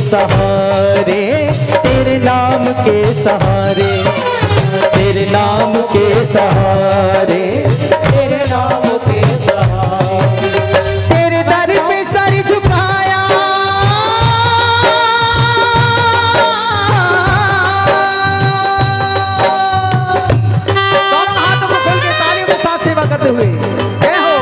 सहारे, तेरे नाम के सहारे, तेरे नाम के सहारे, तेरे नाम के सहारे। तेरे दर पे सर झुकाया, दोनों हाथों को खोल के तालियों के साथ सेवा करते हुए जय हो।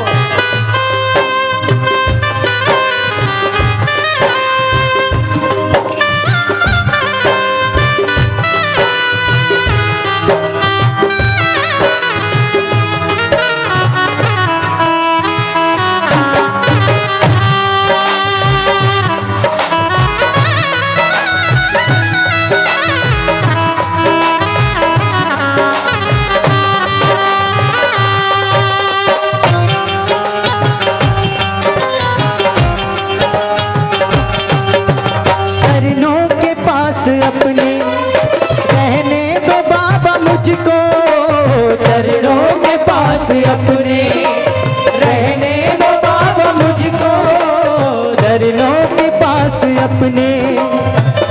अपने रहने दो बाबा मुझको, चरणों के पास अपने रहने दो बाबा मुझको, चरणों के पास अपने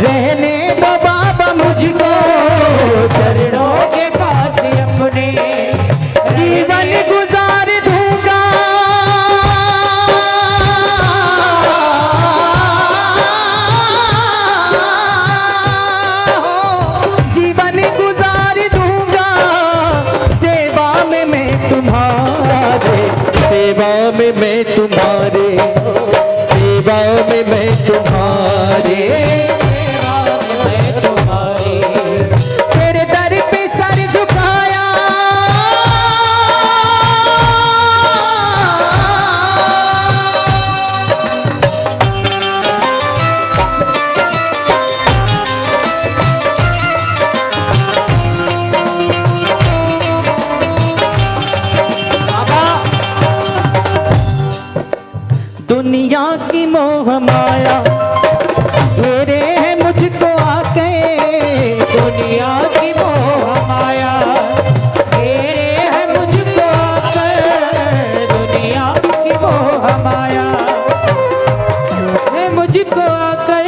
रहने दो बाबा मुझको, चरणों के पास अपने जीवन गुजार दूंगा, जीवन गुजार दूंगा, सेवा में मैं तुम्हारे, सेवा में मैं तुम्हारे, सेवा में मैं तुम्हारे, सेवा में मैं तुम्हारी। तेरे दर पे सर झुकाया, दुनिया की मोह माया घेरे है मुझको आके, दुनिया की मोह माया घेरे है मुझको आकर, दुनिया की मोह माया है मुझको आकर,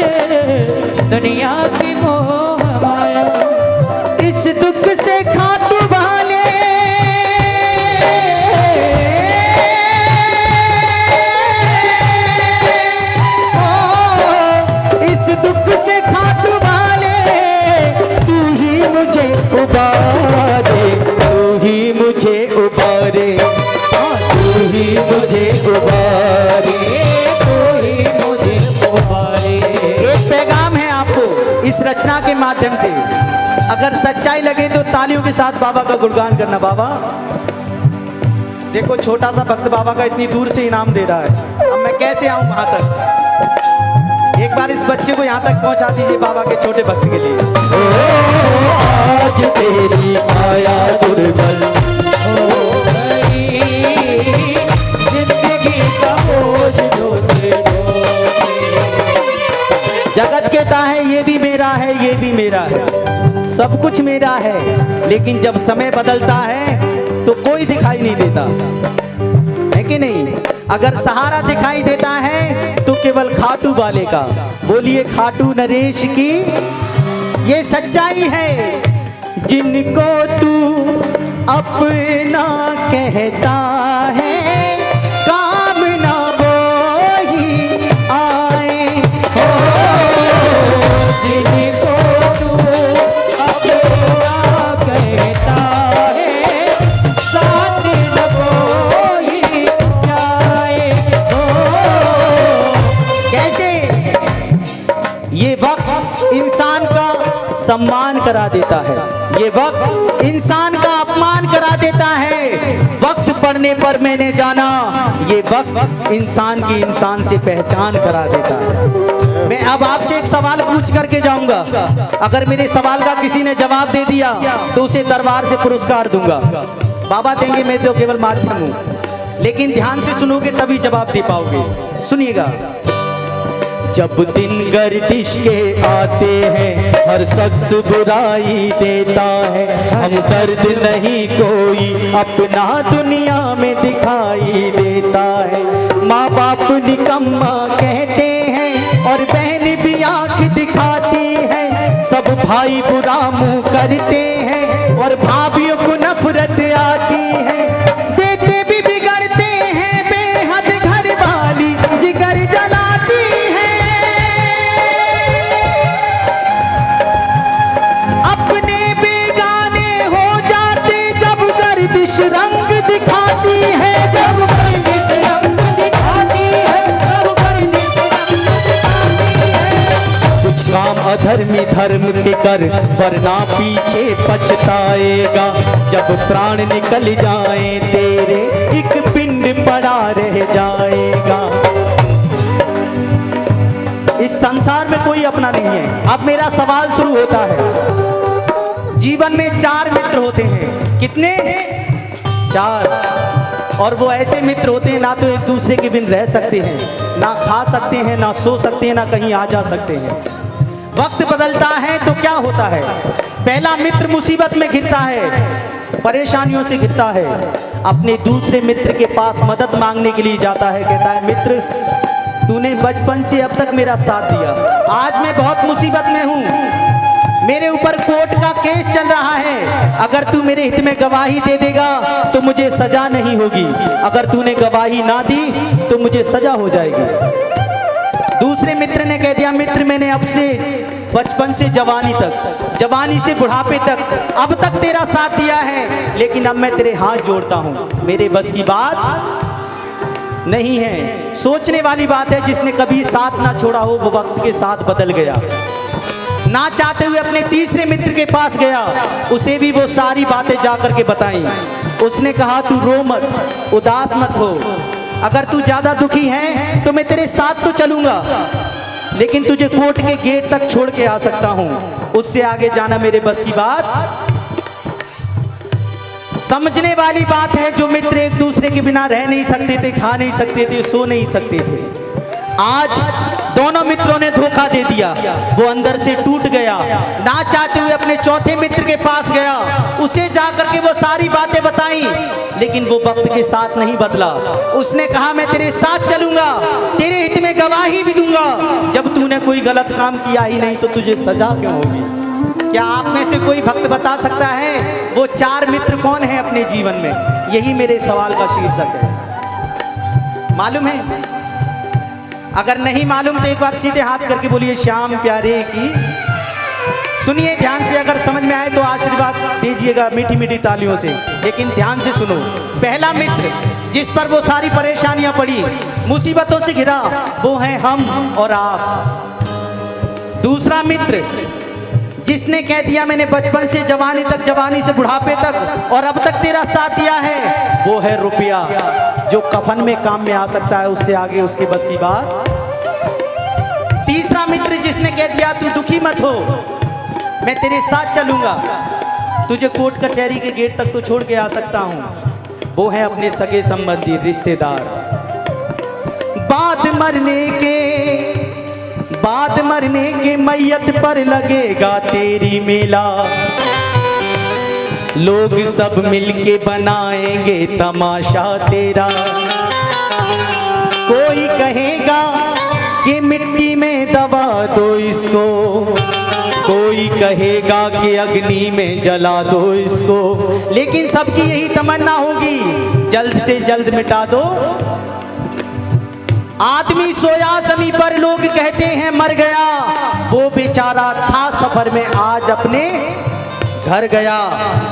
दुनिया की मोह माया। इस दुख से खाटू वाले, इस दुख से खाटू वाले, तू ही मुझे उबारे, तू ही मुझे उबारे, तू ही मुझे उबारे। तू ही मुझे उबारे। एक पैगाम है आपको इस रचना के माध्यम से, अगर सच्चाई लगे तो तालियों के साथ बाबा का गुणगान करना। बाबा देखो, छोटा सा भक्त बाबा का इतनी दूर से इनाम दे रहा है, अब मैं कैसे आऊं वहां तक? एक बार इस बच्चे को यहाँ तक पहुंचा दीजिए बाबा के छोटे भक्त के लिए। ओ, आज तेरी माया दुर्बल हो गई, जिंदगी का बोझ ढोते ढोते। जगत कहता है ये भी मेरा है, ये भी मेरा है, सब कुछ मेरा है, लेकिन जब समय बदलता है तो कोई दिखाई नहीं देता है कि नहीं? अगर सहारा दिखाई देता है तो केवल खाटू वाले का। बोलिए खाटू नरेश की, ये सच्चाई है। जिनको तू अपना कहता है, काम ना वो ही आए हो, जिनको तू अपना कहता है, साथ न कोई जाए हो। कैसे? ये वक्त इंसान का सम्मान करा देता है, ये वक्त इंसान का अपमान करा देता है। वक्त पड़ने पर मैंने जाना, ये वक्त इंसान की इंसान से पहचान करा देता है। मैं अब आपसे एक सवाल पूछ करके जाऊंगा, अगर मेरे सवाल का किसी ने जवाब दे दिया तो उसे दरबार से पुरस्कार दूंगा। बाबा देंगे, मैं तो केवल माध्यम हूं, लेकिन ध्यान से सुनोगे तभी जवाब दे पाओगे। सुनिएगा। जब दिन गर्दिश के आते हैं, हर शख्स बुराई देता है, हम दर्द नहीं कोई अपना दुनिया में दिखाई देता है। माँ बाप निकम्मा कहते हैं और बहन भी आंख दिखाती है, सब भाई बुरा मुंह करते हैं और भाभीियों को नफरत आती है। बेटे भी बिगड़ते हैं बेहद, घर वाली जिगर जलाती है। अपने बेगाने हो जाते जब गर्दिश रंग दिखाती है, जब गर्दिश रंग दिखाती है, जब गर्दिश रंग दिखाती है। कुछ काम अधर्मी धर्म के कर, वरना पीछे पछताएगा। जब प्राण निकल जाए तेरे, एक पिंड पड़ा रह जाएगा। इस संसार में कोई अपना नहीं है। अब मेरा सवाल शुरू होता है। जीवन में 4 मित्र होते हैं। कितने? 4। और वो ऐसे मित्र होते हैं, ना तो एक दूसरे के बिन रह सकते हैं, ना खा सकते हैं, ना सो सकते हैं, ना कहीं आ जा सकते हैं। वक्त बदलता है तो क्या होता है? पहला मित्र मुसीबत में घिरता है, परेशानियों से घिरता है, अपने दूसरे मित्र के पास मदद मांगने के लिए जाता है। कहता है, मित्र तूने बचपन से अब तक मेरा साथ दिया, आज मैं बहुत मुसीबत में हूँ, मेरे ऊपर कोर्ट का केस चल रहा है, अगर तू मेरे हित में गवाही दे देगा तो मुझे सजा नहीं होगी, अगर तूने गवाही ना दी तो मुझे सजा हो जाएगी। दूसरे मित्र ने कह दिया, मित्र मैंने अब से बचपन से जवानी तक, जवानी से बुढ़ापे तक, अब तक तेरा साथ दिया है, लेकिन अब मैं तेरे हाथ जोड़ता हूँ, मेरे बस की बात नहीं है। सोचने वाली बात है, जिसने कभी साथ ना छोड़ा हो वो वक्त के साथ बदल गया। ना चाहते हुए अपने तीसरे मित्र के पास गया, उसे भी वो सारी बातें जाकर के बताई। उसने कहा, तू रो मत, उदास मत हो, अगर तू ज्यादा दुखी है तो मैं तेरे साथ तो चलूंगा, लेकिन तुझे कोर्ट के गेट तक छोड़ के आ सकता हूं, उससे आगे जाना मेरे बस की बात। समझने वाली बात है, जो मित्र एक दूसरे के बिना रह नहीं सकते थे, खा नहीं सकते थे, सो नहीं सकते थे, आज दोनों मित्रों ने धोखा दे दिया, वो अंदर से टूट गया। ना चाहते हुए अपने चौथे मित्र के पास गया, उसे जाकर के वो सारी बातें बताई, लेकिन वो वक्त के साथ नहीं बदला। उसने कहा, मैं तेरे साथ चलूंगा, तेरे हित में गवाही भी दूंगा, जब तूने कोई गलत काम किया ही नहीं तो तुझे सजा क्यों होगी? क्या आप में से कोई भक्त बता सकता है वो 4 मित्र कौन है अपने जीवन में? यही मेरे सवाल का शीर्षक है। मालूम है? अगर नहीं मालूम तो एक बार सीधे हाथ करके बोलिए, श्याम प्यारे की। सुनिए ध्यान से, अगर समझ में आए तो आशीर्वाद दीजिएगा मीठी मीठी तालियों से, लेकिन ध्यान से सुनो। पहला मित्र जिस पर वो सारी परेशानियां पड़ी, मुसीबतों से घिरा, वो हैं हम और आप। दूसरा मित्र जिसने कह दिया, मैंने बचपन से जवानी तक, जवानी से बुढ़ापे तक और अब तक तेरा साथ दिया है, वो है रुपया, जो कफन में काम में आ सकता है, उससे आगे उसके बस की बात। तीसरा मित्र जिसने कह दिया, तू दुखी मत हो, मैं तेरे साथ चलूंगा, तुझे कोर्ट कचहरी के गेट तक तो छोड़ के आ सकता हूं, वो है अपने सगे संबंधी, रिश्तेदार। बाद मरने के मैयत पर लगेगा तेरी मेला, लोग सब मिलके बनाएंगे तमाशा तेरा। कोई कहेगा कि मिट्टी में दबा दो इसको, कोई कहेगा कि अग्नि में जला दो इसको, लेकिन सबकी यही तमन्ना होगी, जल्द से जल्द मिटा दो। आदमी सोया जमीन पर, लोग कहते हैं मर गया, वो बेचारा था सफर में, आज अपने घर गया।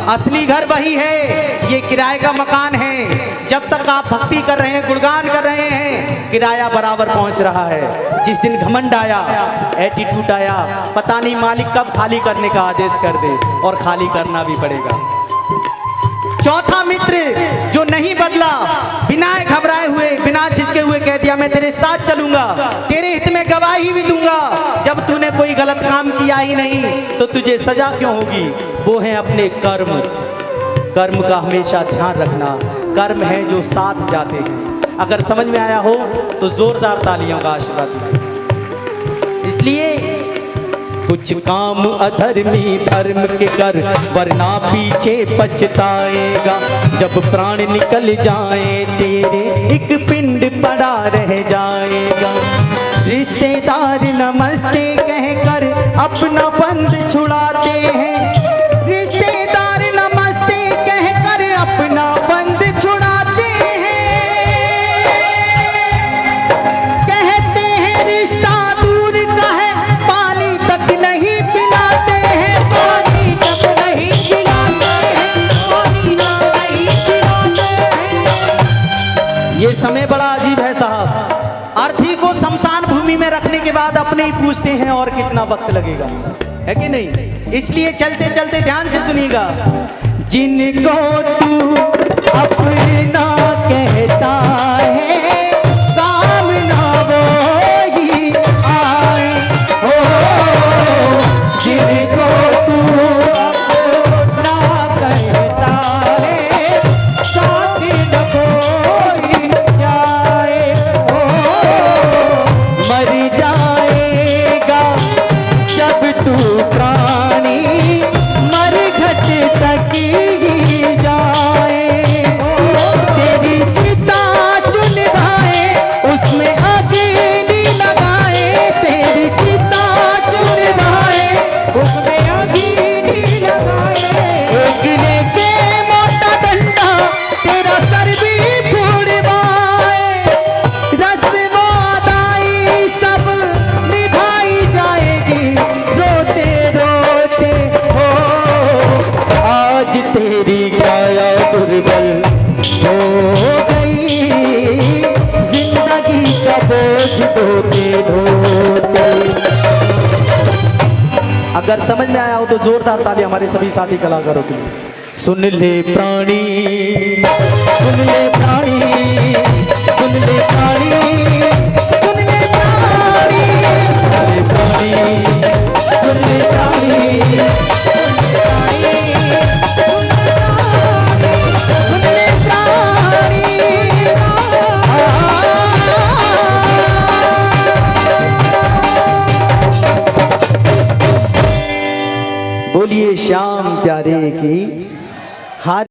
असली घर वही है, ये किराए का मकान है। जब तक आप भक्ति कर रहे हैं, गुणगान कर रहे हैं, किराया बराबर पहुंच रहा है। जिस दिन घमंड आया, एटीट्यूड आया, पता नहीं मालिक कब खाली करने का आदेश कर दे, और खाली करना भी पड़ेगा। चौथा मित्र जो नहीं बदला, बिना घबराए हुए, बिना झिझके हुए कह दिया, मैं तेरे साथ चलूंगा, तेरे हित में गवाही भी दूंगा, जब तूने कोई गलत काम किया ही नहीं तो तुझे सजा क्यों होगी, वो है अपने कर्म। कर्म का हमेशा ध्यान रखना, कर्म है जो साथ जाते हैं। अगर समझ में आया हो तो जोरदार तालियों का आशीर्वाद दीजिए। इसलिए कुछ काम अधर्मी धर्म के कर, वरना पीछे पछताएगा, जब प्राण निकल जाए तेरे, एक पिंड पड़ा रह जाएगा। रिश्तेदार नमस्ते अपना फंद छुड़ाते हैं, रिश्तेदार नमस्ते कहकर अपना फंद छुड़ाते हैं, कहते हैं रिश्ता दूर का है, पानी तक नहीं पिलाते हैं, पानी तक नहीं पिलाते हैं, पानी नहीं पिलाते हैं। ये समय बड़ा अजीब है साहब। अर्थी को शमशान भूमि में रखने के बाद अपने ही पूछते हैं और कितना वक्त लगेगा, है कि नहीं? इसलिए चलते चलते ध्यान से सुनिएगा। जिनको तू अपना कहता है, काम ना वो ही आए हो, जिनको तू अपना कहता है, साथ न कोई जाए हो। मर जाएगा जब तू प्राणी, मरघट तक ही जाए, तेरी चिता चुनवाए उसमें अग्नि लगाए, तेरी चिता चुनवाए उसमें अग्नि लगाए, एक लेके मोटा डंडा तेरा सर भी फुड़वाए, रस्वादाई सब निभाई जाएगी, रोते रोते हो आज तेरी काया दुर्बल हो गई, जिंदगी का बोझ ढोते ढोते। अगर समझ में आया हो तो जोरदार ताली हमारे सभी साथी कलाकारों के लिए। सुन ले प्राणी, सुन ले प्राणी, सुन ले प्राणी,